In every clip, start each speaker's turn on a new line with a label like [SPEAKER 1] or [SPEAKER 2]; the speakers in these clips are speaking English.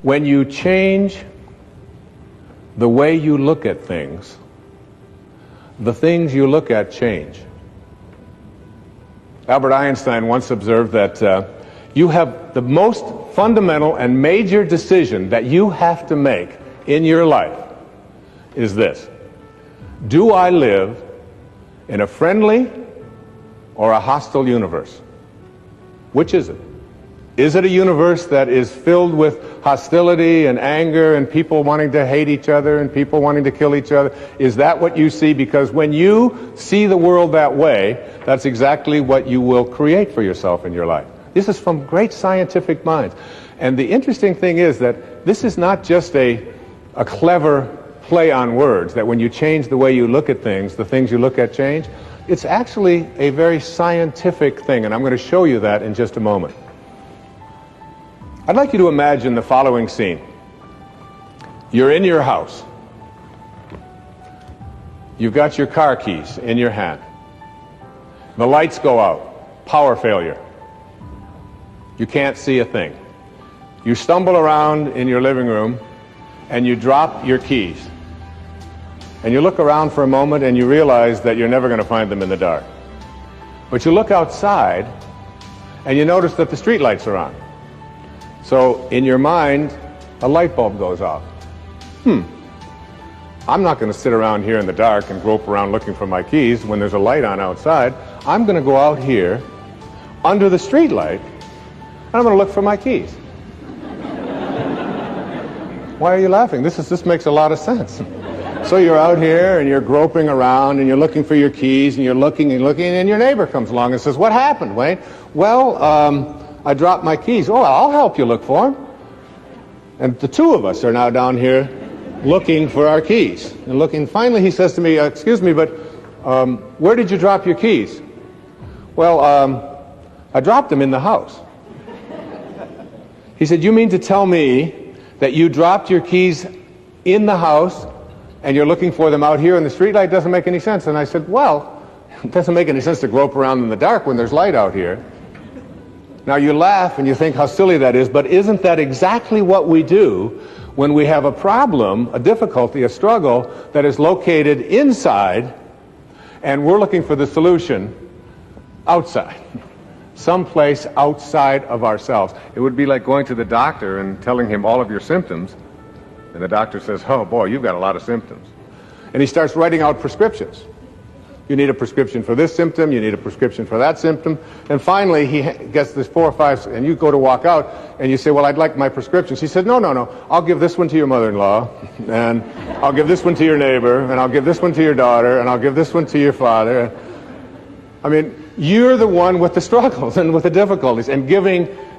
[SPEAKER 1] When you change the way you look at things, the things you look at change. Albert Einstein once observed that you have the most fundamental and major decision that you have to make in your life is this: do I live in a friendly or a hostile universe? Which is it? Is it a universe that is filled with hostility and anger and people wanting to hate each other and people wanting to kill each other? Is that what you see? Because when you see the world that way, that's exactly what you will create for yourself in your life. This is from great scientific minds. And the interesting thing is that this is not just a clever play on words, that when you change the way you look at things, the things you look at change. It's actually a very scientific thing, and I'm going to show you that in just a moment. I'd like you to imagine the following scene. You're in your house. You've got your car keys in your hand. The lights go out. Power failure. You can't see a thing. You stumble around in your living room and you drop your keys. And you look around for a moment and you realize that you're never going to find them in the dark. But you look outside and you notice that the street lights are on. So in your mind, a light bulb goes off. I'm not going to sit around here in the dark and grope around looking for my keys when there's a light on outside. I'm going to go out here under the street light and I'm going to look for my keys. Why are you laughing? This makes a lot of sense. So you're out here and you're groping around and you're looking for your keys and you're looking and looking, and your neighbor comes along and says, "What happened, Wayne?" "Well, I dropped my keys." "Oh, I'll help you look for them." And the two of us are now down here looking for our keys. And looking, finally he says to me, "Excuse me, but where did you drop your keys?" "Well, I dropped them in the house." He said, "You mean to tell me that you dropped your keys in the house and you're looking for them out here in the streetlight? Doesn't make any sense." And I said, "Well, it doesn't make any sense to grope around in the dark when there's light out here." Now you laugh and you think how silly that is, but isn't that exactly what we do when we have a problem, a difficulty, a struggle that is located inside and we're looking for the solution outside? Someplace outside of ourselves. It would be like going to the doctor and telling him all of your symptoms, and the doctor says, "Oh boy, you've got a lot of symptoms." And he starts writing out prescriptions. You need a prescription for this symptom, you need a prescription for that symptom, and finally he gets this 4 or 5, and you go to walk out, and you say, "Well, I'd like my prescriptions." He said, No, I'll give this one to your mother-in-law, and I'll give this one to your neighbor, and I'll give this one to your daughter, and I'll give this one to your father. I mean, you're the one with the struggles and with the difficulties, and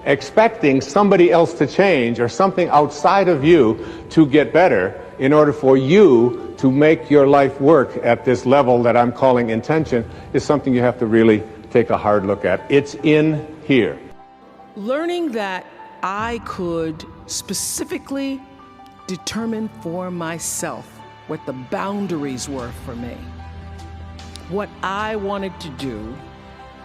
[SPEAKER 1] expecting somebody else to change or something outside of you to get better in order for you to make your life work at this level that I'm calling intention is something you have to really take a hard look at. It's in here.
[SPEAKER 2] Learning that I could specifically determine for myself what the boundaries were for me, what I wanted to do,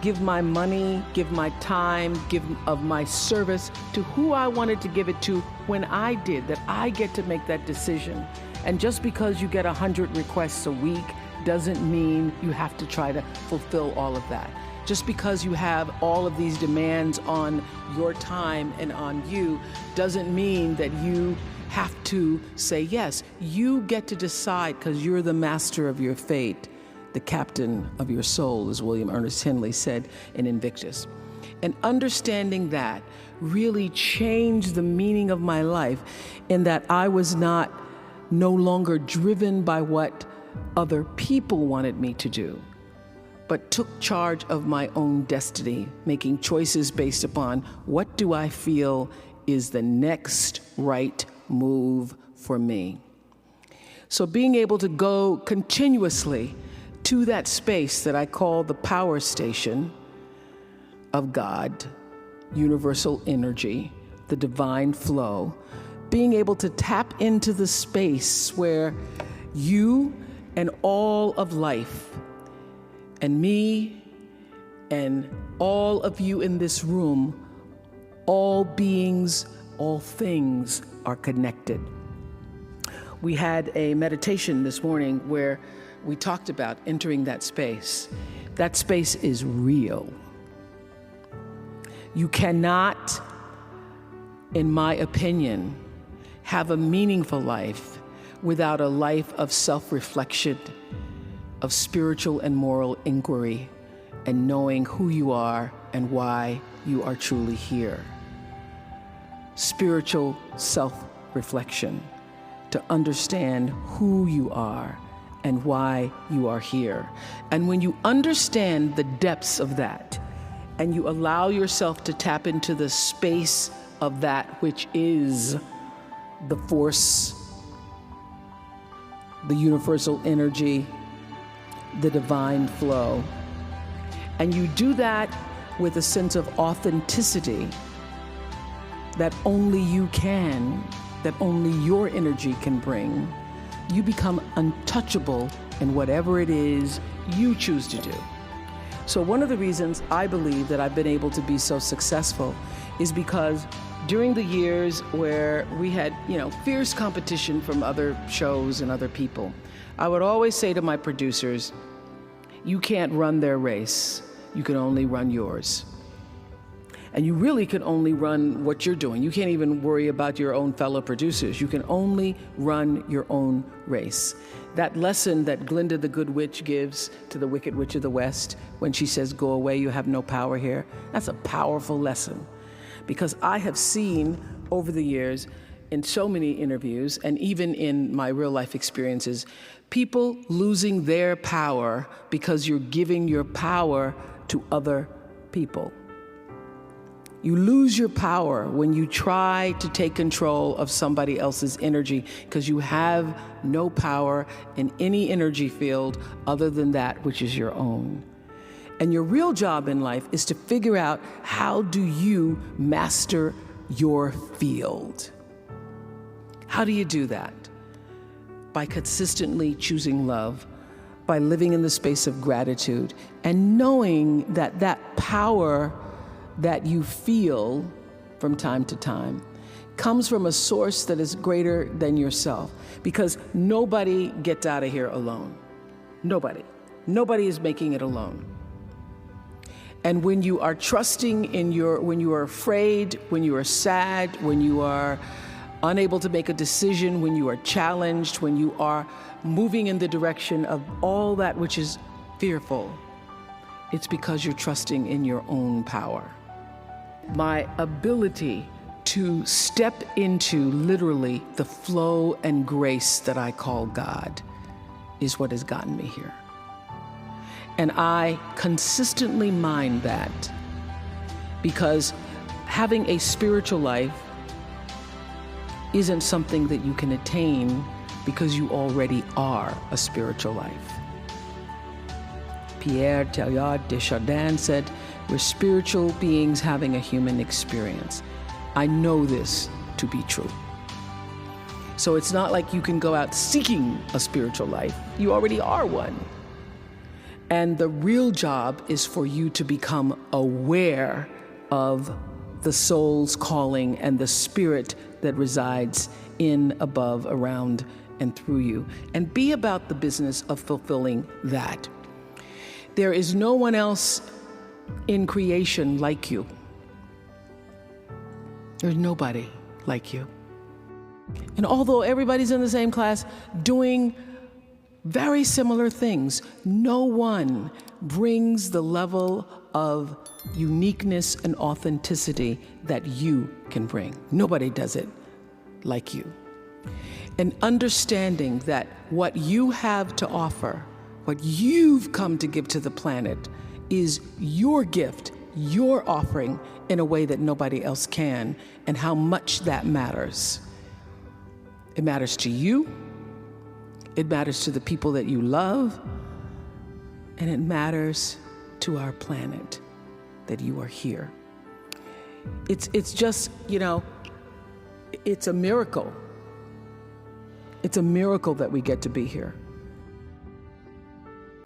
[SPEAKER 2] give my money, give my time, give of my service to who I wanted to give it to when I did, that I get to make that decision. And just because you get 100 requests a week doesn't mean you have to try to fulfill all of that. Just because you have all of these demands on your time and on you doesn't mean that you have to say yes. You get to decide because you're the master of your fate, the captain of your soul, as William Ernest Henley said in Invictus. And understanding that really changed the meaning of my life, in that I was no longer driven by what other people wanted me to do, but took charge of my own destiny, making choices based upon what do I feel is the next right move for me. So being able to go continuously to that space that I call the power station of God, universal energy, the divine flow, being able to tap into the space where you and all of life and me and all of you in this room, all beings all things are connected. We had a meditation this morning where we talked about entering that space. That space is real. You cannot, in my opinion, have a meaningful life without a life of self-reflection, of spiritual and moral inquiry, and knowing who you are and why you are truly here. Spiritual self-reflection, to understand who you are and why you are here. And when you understand the depths of that, and you allow yourself to tap into the space of that which is the force, the universal energy, the divine flow, and you do that with a sense of authenticity that only you can, that only your energy can bring, you become untouchable in whatever it is you choose to do. So one of the reasons I believe that I've been able to be so successful is because during the years where we had, fierce competition from other shows and other people, I would always say to my producers, you can't run their race, you can only run yours. And you really can only run what you're doing. You can't even worry about your own fellow producers. You can only run your own race. That lesson that Glinda the Good Witch gives to the Wicked Witch of the West when she says, go away, you have no power here, that's a powerful lesson. Because I have seen over the years in so many interviews and even in my real life experiences, people losing their power because you're giving your power to other people. You lose your power when you try to take control of somebody else's energy because you have no power in any energy field other than that which is your own. And your real job in life is to figure out, how do you master your field? How do you do that? By consistently choosing love, by living in the space of gratitude, and knowing that that power that you feel from time to time comes from a source that is greater than yourself. Because nobody gets out of here alone. Nobody. Nobody is making it alone. And when you are trusting when you are afraid, when you are sad, when you are unable to make a decision, when you are challenged, when you are moving in the direction of all that which is fearful, it's because you're trusting in your own power. My ability to step into literally the flow and grace that I call God is what has gotten me here. And I consistently mind that, because having a spiritual life isn't something that you can attain because you already are a spiritual life. Pierre Teilhard de Chardin said, we're spiritual beings having a human experience. I know this to be true. So it's not like you can go out seeking a spiritual life. You already are one. And the real job is for you to become aware of the soul's calling and the spirit that resides in, above, around, and through you. And be about the business of fulfilling that. There is no one else in creation like you. There's nobody like you. And although everybody's in the same class doing very similar things, no one brings the level of uniqueness and authenticity that you can bring. Nobody does it like you. And understanding that what you have to offer, what you've come to give to the planet, is your gift, your offering in a way that nobody else can, and how much that matters. It matters to you, it matters to the people that you love, and it matters to our planet that you are here. It's just, it's a miracle. It's a miracle that we get to be here.